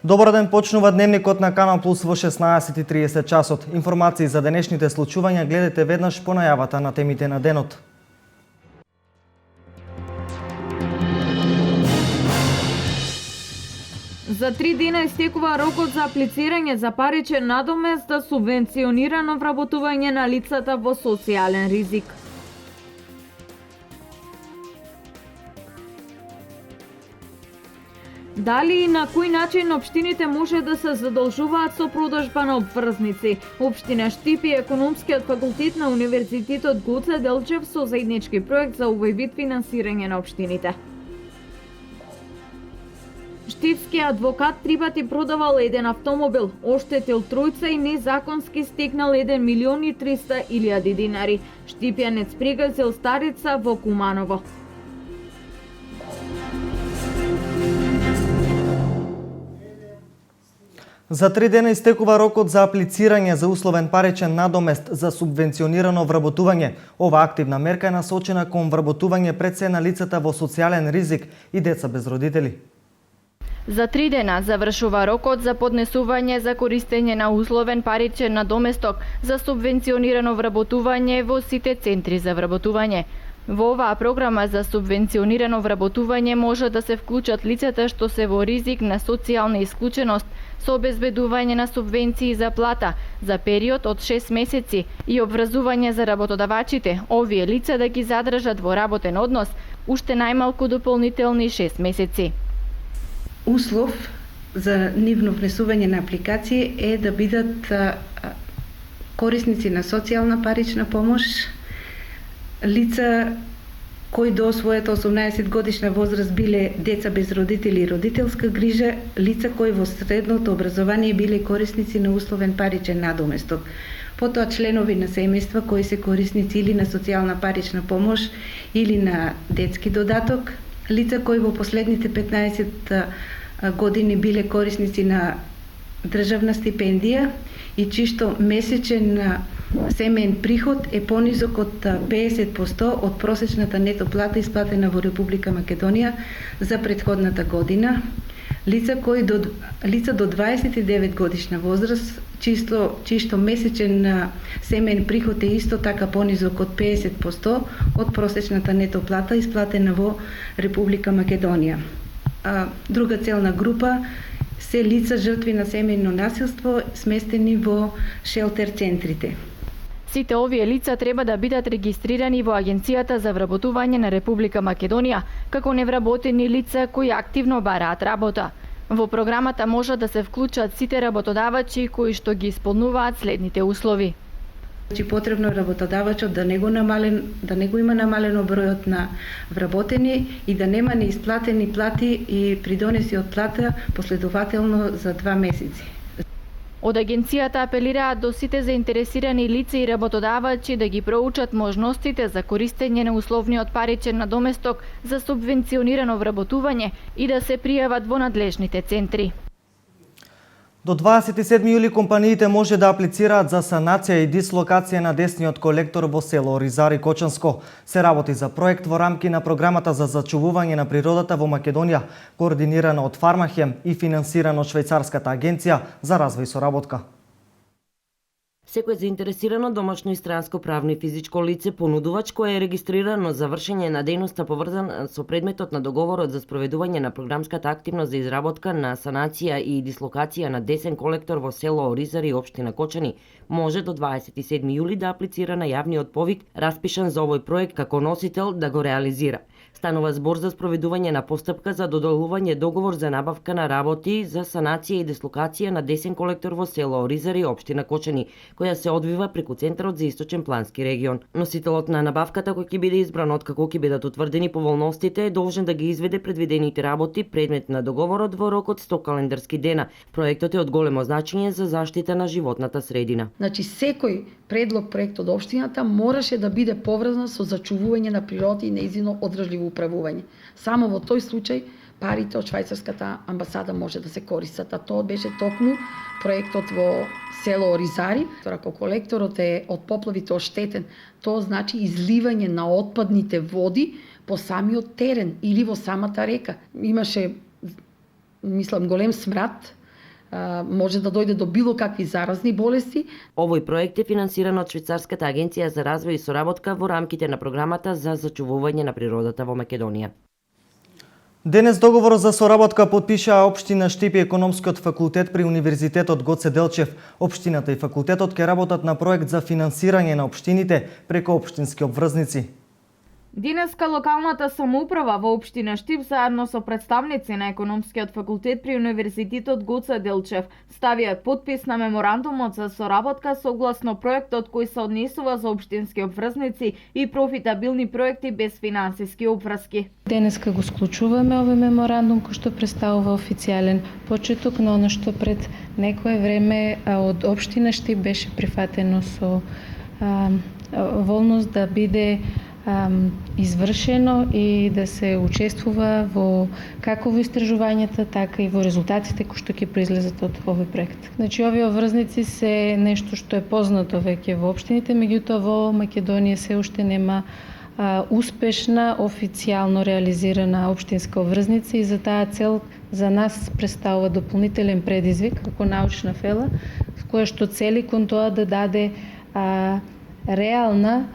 Добар ден, почнува дневникот на Канал Плюс во 16:30 часот. Информации за денешните случувања гледате веднаш по најавата на темите на денот. За 3 дена истекува рокот за аплицирање за паричен надомест за субвенционирано вработување на лицата во социјален ризик. Дали и на кој начин општините може да се задолжуваат со продажба на обврзници? Општина Штип и Економскиот факултет на Универзитетот Гоце Делчев со заеднички проект за овој вид финансирање на општините. Штипскиот адвокат 3 пати продавал еден автомобил, оштетил тројца и незаконски стекнал 1.300.000 динари. Штипјанец прегазил старица во Куманово. За 3 дена истекува рокот за аплицирање за условен паричен надомест за субвенционирано вработување. Ова активна мерка е насочена кон вработување пред се на лицата во социјален ризик и деца без родители. За 3 дена завршува рокот за поднесување за користење на условен паричен надоместок за субвенционирано вработување во сите центри за вработување. Во оваа програма за субвенционирано вработување може да се вклучат лицата што се во ризик на социјална исклученост со обезбедување на субвенции за плата за период од 6 месеци и обврзување за работодавачите, овие лица да ги задржат во работен однос уште најмалку дополнителни 6 месеци. Услов за нивно внесување на апликација е да бидат корисници на социјална парична помош, лица кои до својата 18 годишна возраст биле деца без родители и родителска грижа, лица кои во средното образование биле корисници на условен паричен надоместок. Потоа членови на семејства кои се корисници или на социјална парична помош или на детски додаток, лица кои во последните 15 години биле корисници на државна стипендија и чишто месечен семеен приход е понизок од 50% од просечната нето плата исплатена во Република Македонија за претходната година, лица до 29 годишна возраст, чисто месечен семеен приход е исто така понизок од 50% од просечната нето плата исплатена во Република Македонија. Друга целна група се лица жртви на семејно насилство сместени во шелтер центрите. Сите овие лица треба да бидат регистрирани во Агенцијата за вработување на Република Македонија како невработени лица кои активно бараат работа. Во програмата може да се вклучат сите работодавачи кои што ги исполнуваат следните услови. Потребно е работодавачот да не го има намалено бројот на вработени и да нема неисплатени плати и придонеси од плата последователно за 2 месеци. Од агенцијата апелираат до сите заинтересирани лица и работодавачи да ги проучат можностите за користење на условниот паричен надоместок за субвенционирано вработување и да се пријават во надлежните центри. До 27 јули компаниите може да аплицираат за санација и дислокација на десниот колектор во село Оризари Кочанско. Се работи за проект во рамки на програмата за зачувување на природата во Македонија, координирана од Фармахем и финансирана од Швајцарската агенција за развој и соработка. Секој заинтересирано домашно и странско правно и физичко лице понудувач кое е регистрирано за вршење на дејноста поврзан со предметот на договорот за спроведување на програмската активност за изработка на санација и дислокација на десен колектор во село Оризари, општина Кочани, може до 27 јули да аплицира на јавниот повик распишан за овој проект како носител да го реализира. Станува збор за спроведување на постапка за доделување договор за набавка на работи за санација и дислокација на десен колектор во село Оризари, општина Кочани, која се одвива преку Центарот за Источен плански регион. Носителот на набавката кој ќе биде избран откако ќе бидат утврдени поволностите е должен да ги изведе предвидените работи предмет на договорот во рок од 100 календарски дена. Проектот е од големо значење за заштита на животната средина. Значи секој проект од општината мораше да биде поврзан со зачувување на природата и нејзино одржливо управување. Само во тој случај парите од Швајцарската амбасада може да се користат, а тоа беше токму проектот во село Оризари. Ако колекторот е од поплавите оштетен, тоа значи изливање на отпадните води по самиот терен или во самата река. Имаше, мислам, голем смрад може да дојде до било какви заразни болести. Овој проект е финансиран од Швајцарската агенција за развој и соработка во рамките на програмата за зачувување на природата во Македонија. Денес договор за соработка подпишаа општина Штип и економскиот факултет при Универзитетот Гоце Делчев. Општината и факултетот ќе работат на проект за финансирање на општините преку општински обврзници. Денеска локалната самоуправа во општина Штип заедно со представници на економскиот факултет при Универзитетот Гоце Делчев ставија подпис на меморандумот за соработка согласно проектот кој се однесува за општински обврзници и профитабилни проекти без финансиски обврски. Денеска го склучуваме овој меморандум кој што представува официјален почеток на оно што пред некое време од општина Штип беше прифатено со волност да биде извршено и да се учествува во како во истражувањата, така и во резултатите кои што ќе произлезат од овој проект. Значи, овие обврзници се нешто што е познато веќе во општините, меѓутоа во Македонија се уште нема успешна, официјално реализирана општинска обврзница и за таа цел за нас представува дополнителен предизвик како научна фела, која што цели кон тоа да даде реална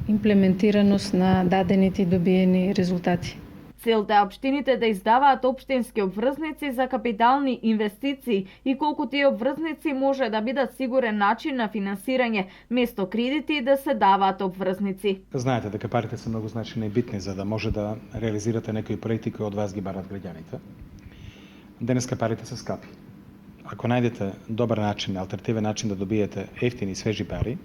имплементираност на дадените и добиени резултати. Целта е општините да издаваат општински обврзници за капитални инвестиции и колку тие обврзници може да бидат сигурен начин на финансирање, место кредити да се даваат обврзници. Знаете дека парите се многу значени и битни за да може да реализирате некои проекти кои од вас ги барат граѓаните. Денеска парите се скапи. Ако најдете добар начин, алтернативен начин да добиете ефтини и свежи пари,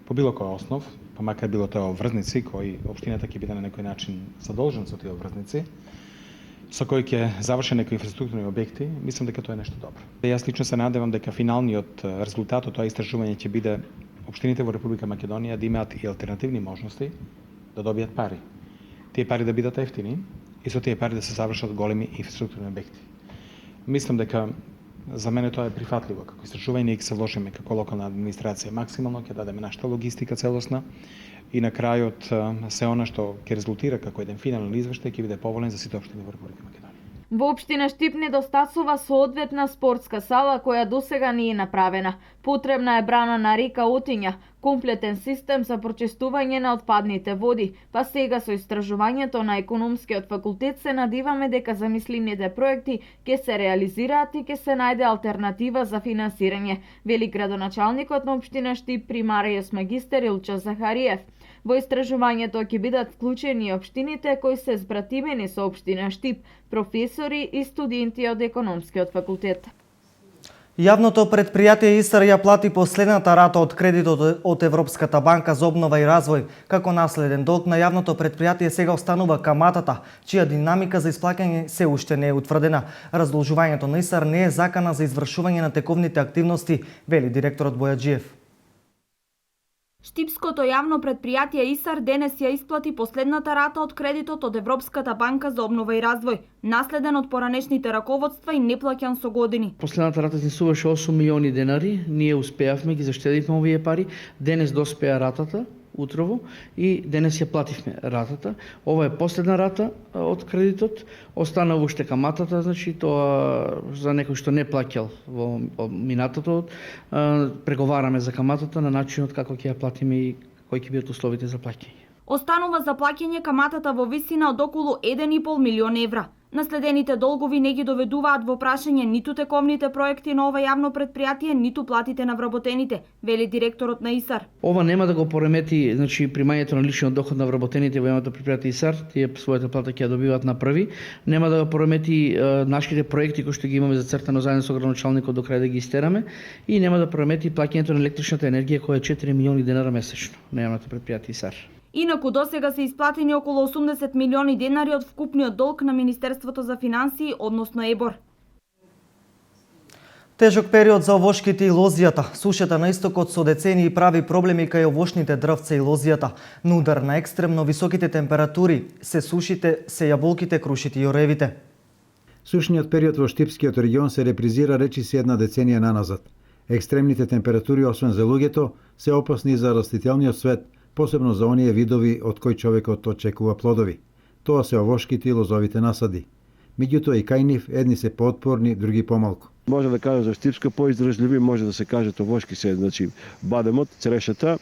по било кој основ, па макар било тоа обврзници кои општината ќе биде на некој начин задолжен со тие обврзници, со кои ќе заврши некои инфраструктурни објекти, мислам дека тоа е нешто добро. Јас лично се надевам дека финалниот резултат од тоа истражување ќе биде општините во Република Македонија да имаат и алтернативни можности да добијат пари. Тие пари да бидат ефтини и со тие пари да се завршат големи инфраструктурни објекти. Мислам дека за мене тоа е прифатливо како истражување и ќе се вложиме како локална администрација максимално, ќе дадеме нашата логистика целосна и на крајот се она што ќе резултира како еден финален извештај ќе биде поволен за сите општини во Република Македонија. Во општина Штип недостасува соодветна спортска сала која досега не е направена. Потребна е брана на река Отиња, комплетен систем за прочистување на отпадните води, па сега со истражувањето на економскиот факултет се надеваме дека замислените проекти ќе се реализираат и ќе се најде алтернатива за финансирање, вели градоначалникот на општина Штип примариус магистер Илчо Захариев. Во истражувањето ќе бидат вклучени општините кои се збратимени со општина Штип, професори и студенти од економскиот факултет. Јавното предпријатие ИСАР ја плати последната рата од кредитот од Европската банка за обнова и развој. Како наследен долг на јавното предпријатие сега останува каматата, чија динамика за исплаќање се уште не е утврдена. Раздолжувањето на ИСАР не е закана за извршување на тековните активности, вели директорот Бојаджиев. Штипското јавно предпријатие ИСАР денес ја исплати последната рата од кредитот од Европската банка за обнова и развој, наследен од поранешните раководства и неплаќан со години. Последната рата изнесуваше 8 милиони денари, ние успеавме, ги заштедивме овие пари, денес доспеа ратата утрово и денес ја плативме ратата. Ова е последна рата од кредитот, останува уште каматата, значи тоа за некој што не плаќал во минатото, преговараме за каматата на начинот како ќе ја платиме и кои ќе бидат условите за плаќање. Останува за плаќање каматата во висина од околу 1,5 милион евра. Наследените долгови не ги доведуваат во прашање ниту тековните проекти на ова јавно предпријатие, ниту платите на вработените, вели директорот на ИСАР. Ова нема да го поремети, значи примањето на личниот доход на вработените во јавното предпријатие ИСАР, тие својата плата ќе ја добиваат на први, нема да го поремети нашите проекти кои што ги имаме зацртано заедно со градоначалникот до крај да ги истераме и нема да поремети плаќањето на електричната енергија која е 4 милиони денара месечно на јавното предпријатие ИСАР. Инаку досега се исплатени околу 80 милиони денари од вкупниот долг на Министерството за финансии, односно ЕБОР. Тежок период за овошките и лозијата. Сушата на истокот со децении прави проблеми кај овошните дрвца и лозијата. На удар на екстремно високите температури се сушите, се јаболките, крушите и оревите. Сушниот период во Штипскиот регион се репризира речиси една деценија наназад. Екстремните температури, освен за луѓето, се опасни за растителниот свет, посебно за оние видови од кои човекот очекува плодови. Тоа се овошките и лозовите насади. Меѓутоа и кај нив едни се поотпорни, други помалку. Може да кажа за Штипска поиздржливи, може да се каже товошки се, значи бадемот, црешата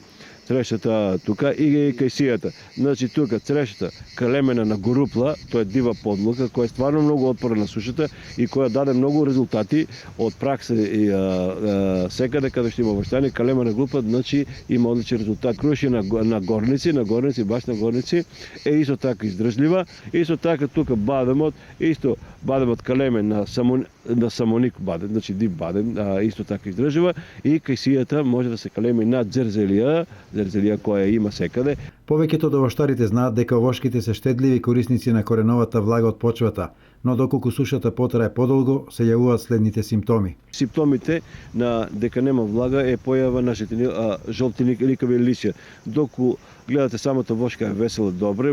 тука и кајсијата. Значи тука црешата калемена на горупла, тоа е дива подлука која е стварно многу отпорна на сушата и која даде многу резултати од пракса и секаде каде што има врштани калемена група, значи има одличен резултат. Круши на горници, баш на горници е исто така издржлива, исто така тука бадемот, исто бадемот калемен на самоник бадем, значи див бадем, исто така издржлива и кајсијата може да се калеми на зерзелија која има секаде. Повеќето од овоштарите знаат дека овошките се штедливи корисници на кореновата влага од почвата, но доколку сушата потрае подолго, се јавуваат следните симптоми. Симптомите на дека нема влага е појава на жолтиникави лисја. Доколку гледате самата вошка е весела добре,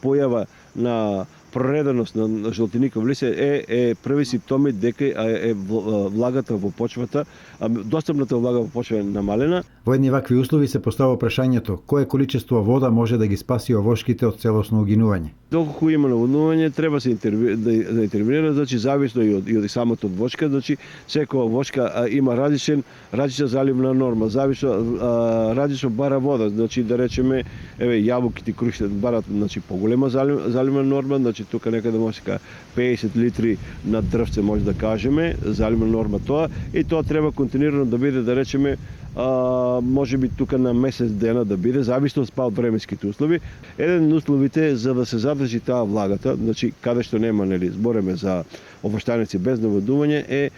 појава на прореденост на жолтиников лисја е први симптоми дека е влагата во почвата, достапната влага во почва е намалена. Во едни вакви услови се постава прашањето кое количество вода може да ги спаси овошките од целосно угинување. Доколку има наводнување, треба се да интервенира, значи зависно и од самото вошка, значи секоја вошка има различна заливна норма, различно бара вода, значи да речеме јабуките, крушите барат значи поголема заливна норма, значи тука некаде може да 50 литри на дрвце може да кажеме, заливна норма тоа и тоа треба континуирано да биде да речеме може би тука на месец дена да биде, зависно од временските услови. Еден од условите за да се задржи таа влагата, значи каде што нема, нели, збореме за овоштаници без наводнување, е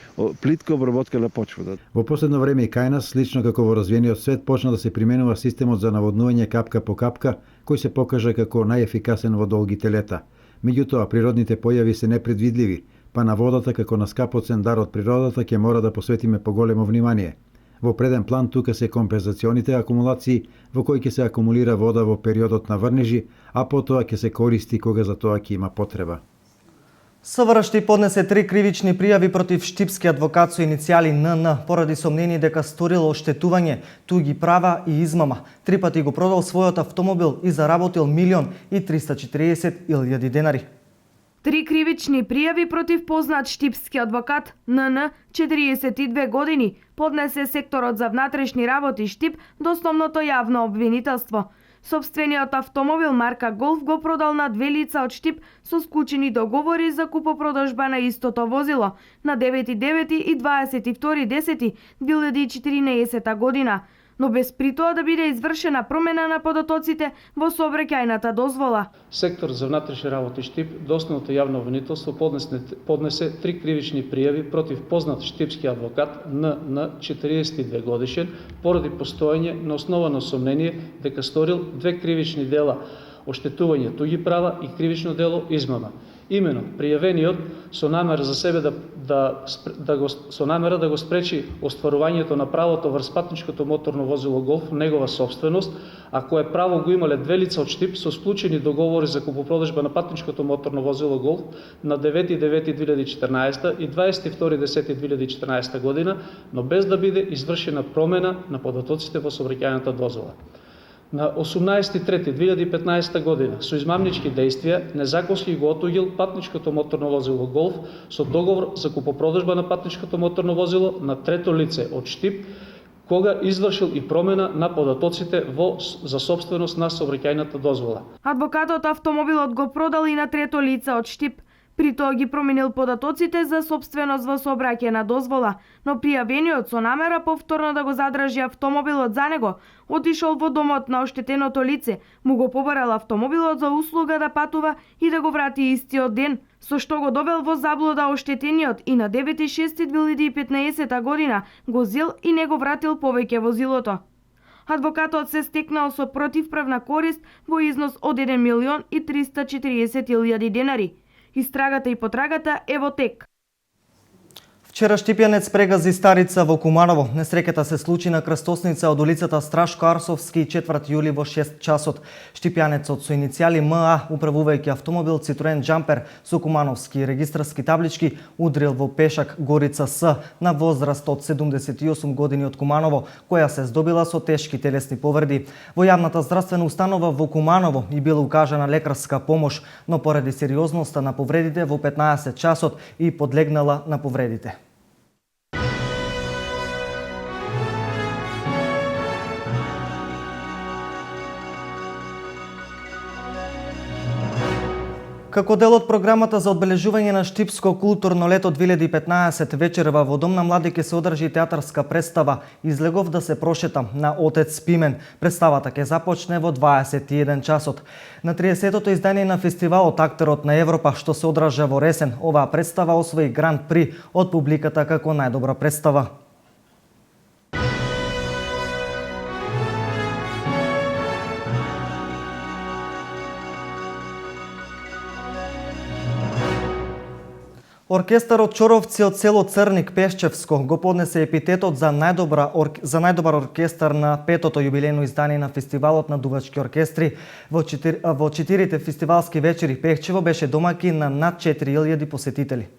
плитка обработка на почвата. Во последно време и кај нас, слично како во развиениот свет, почна да се применува системот за наводнување капка по капка, кој се покажа како најефикасен во долгите лета. Меѓутоа, природните појави се непредвидливи, па на водата како на скапоцен дар од природата ќе мора да посветиме поголемо внимание. Во преден план тука се компензационите акумулации во кои ќе се акумулира вода во периодот на врнежи, а потоа ќе се користи кога за тоа ќе има потреба. СВР поднесе 3 кривични пријави против штипски адвокат со иницијали НН поради сомнение дека сторил оштетување, туги права и измама. 3 пати го продал својот автомобил и заработил 1.340.000 денари. 3 кривични пријави против познат штипски адвокат НН, 42 години, поднесе секторот за внатрешни работи Штип до основното јавно обвинителство. Собствениот автомобил марка Голф го продал на 2 лица од Штип со склучени договори за купопродажба на истото возило на 9.9 и 22.10.2014 година, но без при тоа да биде извршена промена на податоците во сообраќајната дозвола. Сектор за внатрешни работи Штип до основното јавно обвинителство поднесе 3 кривични пријави против познат штипски адвокат НН 42 годишен поради постоење на основа на сомнение дека сторил 2 кривични дела оштетување туги права и кривично дело измама. Имено, пријавениот со намера за себе со намера да го спречи остварувањето на правото врз патничкото моторно возило Голф, негова собственост, а кое право го имале 2 лица од Штип со склучени договори за купопродажба на патничкото моторно возило Голф на 9.9.2014 и 22.10.2014 година, но без да биде извршена промена на податоците во сообраќајната дозвола. На 18.3.2015 година со измамнички действија незаконски го отугил патничкото моторно возило Голф со договор за купопродажба на патничкото моторно возило на трето лице од Штип, кога извршил и промена на податоците за собственост на сообраќајната дозвола. Адвокатот автомобилот го продал и на трето лице од Штип. При тоа ги променил податоците за собственост во сообраќајна дозвола, но пријавениот со намера повторно да го задржи автомобилот за него, отишол во домот на оштетеното лице, му го побарал автомобилот за услуга да патува и да го врати истиот ден, со што го довел во заблуда оштетениот и на 9.6.2015 година го зел и не го вратил повеќе возилото. Адвокатот се стекнал со противправна корист во износ од 1.340.000 денари. Истрагата и потрагата е во тек. Вчера штипјанец прегази старица во Куманово. Несреќата се случи на крстосница од улицата Страшко Арсовски 4 јули во 6 часот. Штипјанецот со иницијали МА, управувајќи автомобил Citroen Jumper со кумановски регистарски таблички, удрил во пешак Горица С на возраст од 78 години од Куманово, која се здобила со тешки телесни повреди. Во јавната здравствена установа во Куманово и била укажана лекарска помош, но поради сериозноста на повредите во 15 часот и подлегнала на повредите. Како дел од програмата за одбележување на Штипско културно лето 2015, вечерва во Дом на млади ќе се одржи театарска представа "Излегов да се прошетам" на Отец Пимен. Представата ќе започне во 21 часот. На 30-тото издание на фестивалот Актерот на Европа, што се одржа во Ресен, оваа представа освои Гран При од публиката како најдобра представа. Оркестарот Чоровци од село Црник Пешчевско го поднесе епитетот за најдобар оркестар на петото јубилејно издание на фестивалот на дувачки оркестри. Во 4 фестивалски вечери Пехчево беше домаќин на над 4000 посетители.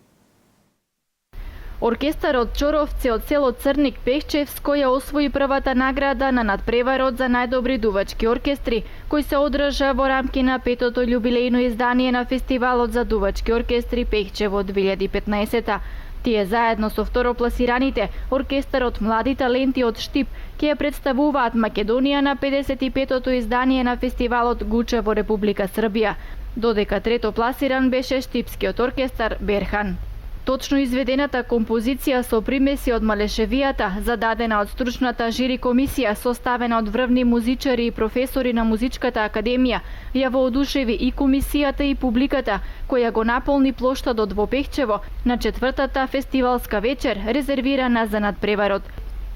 Оркестарот Чоровци од село Црник Пехчевско ја освои првата награда на надпреварот за најдобри дувачки оркестри, кој се одржа во рамки на петото јубилејно издание на фестивалот за дувачки оркестри Пехчево 2015. Тие заедно со второпласираните, оркестарот Млади таленти од Штип, ќе ја представуваат Македонија на 55-тото издание на фестивалот Гуче во Република Србија, додека трето пласиран беше штипскиот оркестар Берхан. Точно изведената композиција со примеси од Малешевијата, зададена од стручната жири комисија составена од врвни музичари и професори на Музичката академија, ја воодушеви и комисијата и публиката, која го наполни плоштадот во Пехчево на 4-та фестивалска вечер резервирана за надпреварот.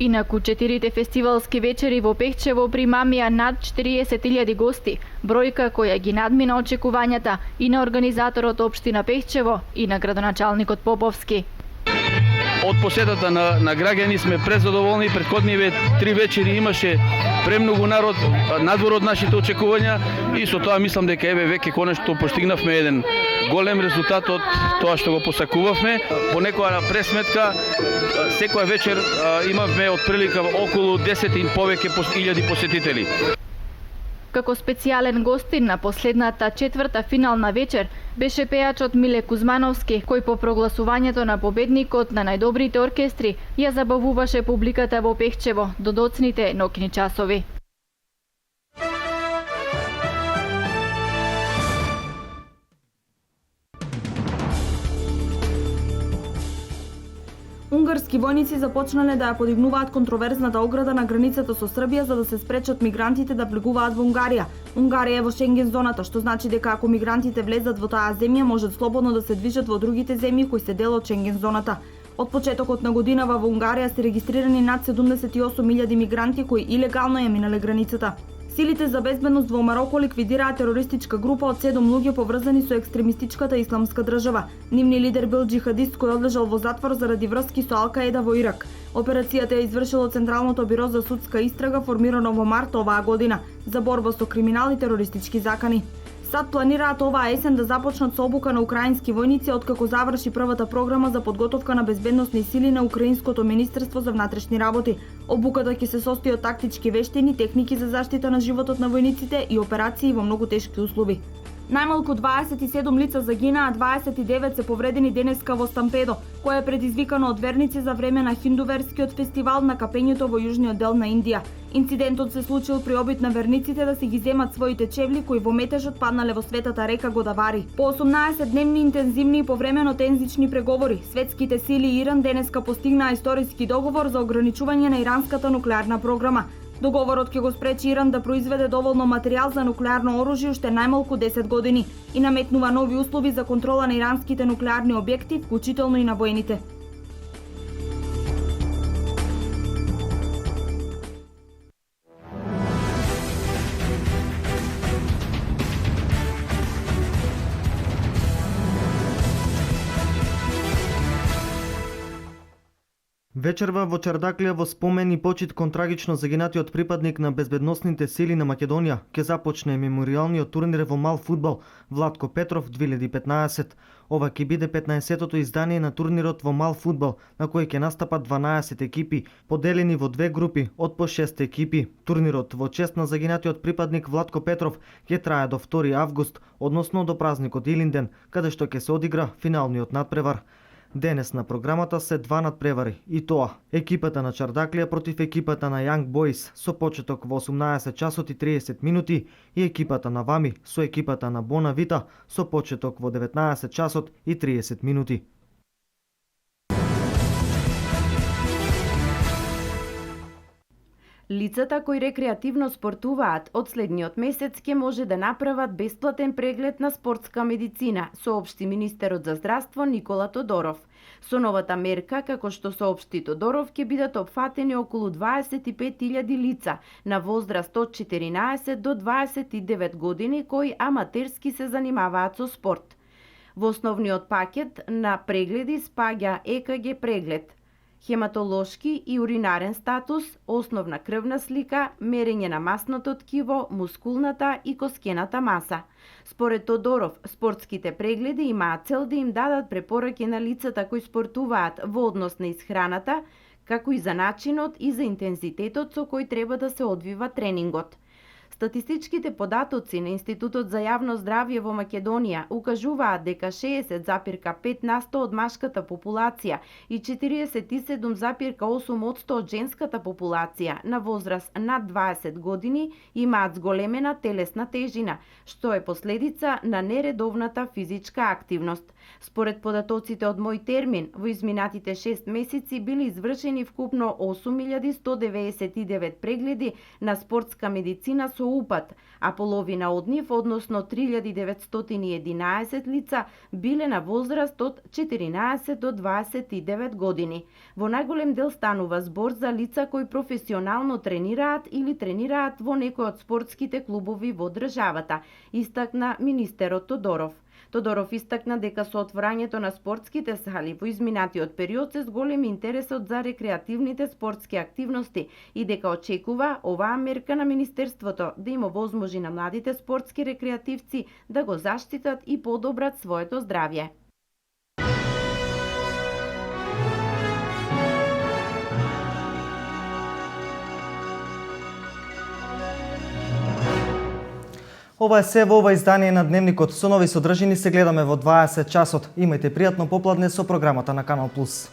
Инаку 4 фестивалски вечери во Пехчево примамија над 40.000 гости, бројка која ги надмина очекувањата и на организаторот Општина Пехчево и на градоначалникот Поповски. Од посетата на граѓани сме презадоволни. Претходниве 3 вечери имаше премногу народ надвор од нашите очекувања и со тоа мислам дека веќе конечно постигнавме еден голем резултат од тоа што го посакувавме. По некоја пресметка секоја вечер имавме отприлика околу 10 и повеќе илјади посетители. Како специјален гостин на последната 4-та финална вечер беше пејачот Миле Кузмановски, кој по прогласувањето на победникот на најдобрите оркестри ја забавуваше публиката во Пехчево до доцните ноќни часови. Унгарски војници започнале да ја подигнуваат контроверзната ограда на границата со Србија за да се спречат мигрантите да влегуваат во Унгарија. Унгарија е во Шенген зоната, што значи дека ако мигрантите влезат во таа земја, можат слободно да се движат во другите земји кои се дел од Шенген зоната. Од почетокот на годинава во Унгарија се регистрирани над 78.000 мигранти кои илегално ја минале границата. Силите за безбедност во Мароко ликвидираа терористичка група од 7 луѓе поврзани со екстремистичката исламска држава. Нивниот лидер бил џихадист кој одлежал во затвор заради врски со Ал-Каеда во Ирак. Операцијата ја извршило Централното биро за судска истрага формирано во март оваа година за борба со криминал и терористички закани. САД планираат оваа есен да започнат со обука на украински војници откако заврши првата програма за подготовка на безбедносни сили на Украинското министерство за внатрешни работи. Обуката ќе се состои од тактички вештини, техники за заштита на животот на војниците и операции во многу тешки услови. Најмалку 27 лица загинаа, 29 се повредени денеска во Стампедо, кое е предизвикано од верници за време на хиндуверскиот фестивал на капењето во јужниот дел на Индија. Инцидентот се случил при обид на верниците да си ги земат своите чевли кои во метежот паднале во светата река Годавари. По 18-дневни интензивни и повремено тензични преговори, светските сили и Иран денеска постигнаа историски договор за ограничување на иранската нуклеарна програма. Договорот ќе го спречи Иран да произведе доволно материјал за нуклеарно оружје уште најмалку 10 години и наметнува нови услови за контрола на иранските нуклеарни објекти, вклучително и на воените. Вечерва во Чардаклија во спомен и почит кон трагично загинатиот припадник на безбедносните сили на Македонија ќе започне меморијалниот турнир во мал фудбал Владко Петров 2015. Ова ќе биде 15-тото издание на турнирот во мал фудбал, на кој ќе настапат 12 екипи, поделени во 2 групи од по 6 екипи. Турнирот во чест на загинатиот припадник Владко Петров ќе трае до 2 август, односно до празникот Илинден, каде што ќе се одигра финалниот надпревар. Денес на програмата се два надпревари, и тоа екипата на Чардаклија против екипата на Young Boys со почеток во 18 часот и 30 минути и екипата на Вами со екипата на Бонавита со почеток во 19 часот и 30 минути. Лицата кои рекреативно спортуваат од следниот месец ќе може да направат бесплатен преглед на спортска медицина, соопшти министерот за здравство Никола Тодоров. Со новата мерка, како што соопшти Тодоров, ќе бидат опфатени околу 25.000 лица на возраст од 14 до 29 години кои аматерски се занимаваат со спорт. Во основниот пакет на прегледи спаѓа ЕКГ преглед, хематолошки и уринарен статус, основна крвна слика, мерење на масното ткиво, мускулната и коскената маса. Според Тодоров, спортските прегледи имаат цел да им дадат препораки на лицата кои спортуваат во однос на исхраната, како и за начинот и за интензитетот со кој треба да се одвива тренингот. Статистичките податоци на Институтот за јавно здравје во Македонија укажуваат дека 60,5% од машката популација и 47,8% од женската популација на возраст над 20 години имаат зголемена телесна тежина, што е последица на нередовната физичка активност. Според податоците од Мој термин, во изминатите 6 месеци били извршени вкупно 8.199 прегледи на спортска медицина со упат, а половина од нив, односно 3.911 лица, биле на возраст од 14 до 29 години. Во најголем дел станува збор за лица кои професионално тренираат или тренираат во некој од спортските клубови во државата, истакна министерот Тодоров. Тодоров истакна дека со отворањето на спортските сали во изминатиот период се зголеми интересот за рекреативните спортски активности и дека очекува оваа мерка на Министерството да им овозможи на младите спортски рекреативци да го заштитат и подобрат своето здравје. Ова е се во ова издание на Дневникот. Со нови содржини се гледаме во 20 часот. Имајте пријатно попладне со програмата на Канал Плюс.